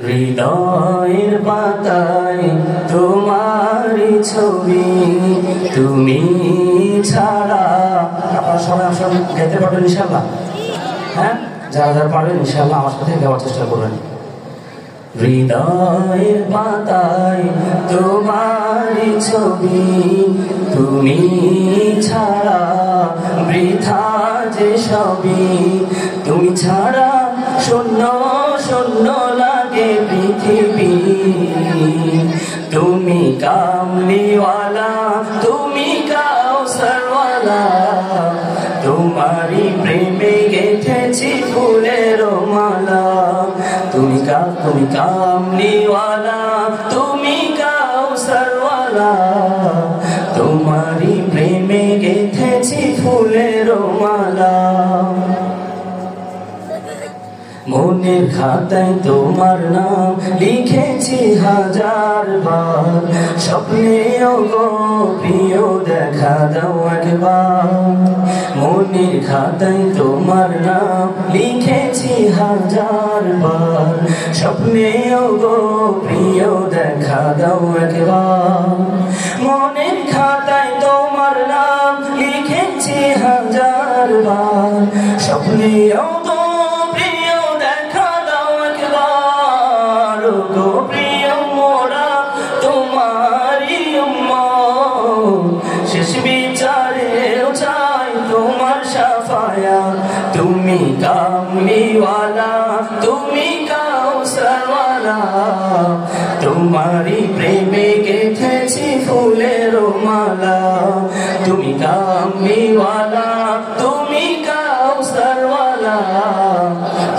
হৃদয়ের পাতায় তোমারই ছবি, তুমি ছাড়া। আপনারা সবাই আমার সাথে গাইতে পারবেন ইনশাআল্লাহ? হ্যাঁ, যারা যারা পারবেন ইনশাআল্লাহ আমার সাথে গাওয়ার চেষ্টা করবেন। হৃদয়ের পাতায় তোমারই ছবি, তুমি ছাড়া বৃথা যে সবই। তুমি ছাড়া শূন্য শূন্য লাগে পৃথিবী। তুমি কামলিওয়ালা, তুমি কাউসারওয়ালা, তোমারই প্রেমে গেঁথেছি ফুলের মালা। তুমি কামলিওয়ালা, তুমি কাউসারওয়ালা, তোমারই প্রেমে গেঁথেছি ফুলের মালা। মনের খাতায় তোমার নাম লিখেছি হাজার বার, স্বপ্নেও গো প্রিয় দেখা দাও একবার। মনের খাতায় তোমার নাম লিখেছি হাজার বার, স্বপ্নেও গো প্রিয় দেখা দাও একবার। মনের খাতায় তোমার নাম লিখেছি হাজার বার, স্বপ্নেও প্রিয় মোরা তোমারি উম্মত। শেষ বিচারেও চাই তোমার শাফায়াত। তুমি কামলিওয়ালা, তুমি কাউসারওয়ালা, তোমারি প্রেমে গেঁথেছি ফুলের মালা। তুমি কামলিওয়ালা, তুমি কাউসারওয়ালা,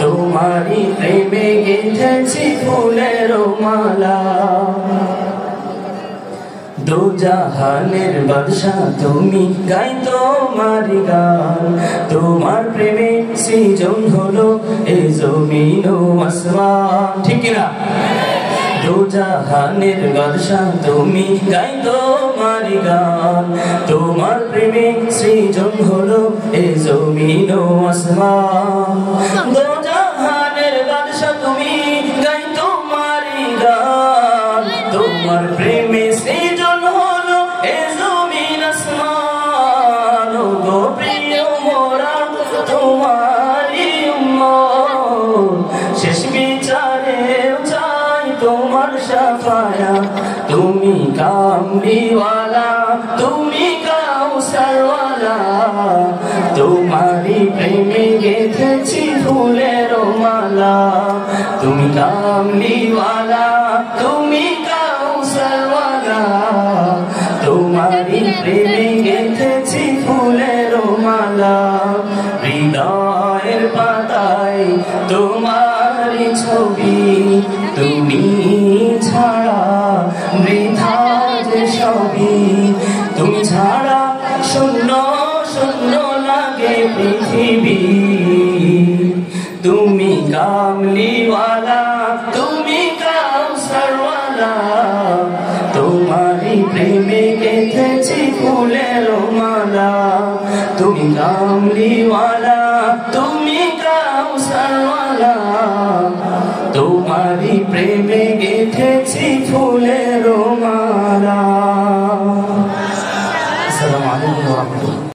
তোমারি প্রেমে গেঁথেছি ফুলের মালা। দু জাহানের বাদশা তুমি, গাই তোমার গান। তোমার প্রেমে সৃজন হলো এ জমিন ও আসমান, ঠিক কিনা? দু জাহানের বাদশা তুমি, গাই তোমার গান। তোমার প্রেমে সৃজন হলো এ জমিন ও আসমান। দু জাহানের বাদশা তুমি, গাই তোমার গান। তোমার প্রেমে সৃজন হলো এ জমিন আসমান। গো প্রিয় মোরা তোমারি উম্মত। শেষ বিচারেও চাই তোমার শাফায়াত। তুমি কামলিওয়ালা, তুমি কাউসারওয়ালা, তোমারি প্রেমে গেঁথেছি ফুলের মালা। তুমি কামলিওয়ালা, তুমি কাউসারওয়ালা, তোমারি প্রেমে গেঁথেছি ফুলের মালা। হৃদয়ের পাতায় তোমারই ছবি, তুমি ছাড়া বৃথা যে সবই। তুমি ছাড়া শূন্য শূন্য লাগে পৃথিবী। তুমি কামলিওয়ালা, তুমি কাউসারওয়ালা, তোমারি প্রেমে গেঁথেছি ফুলের মালা। তুমি কামলিওয়ালা,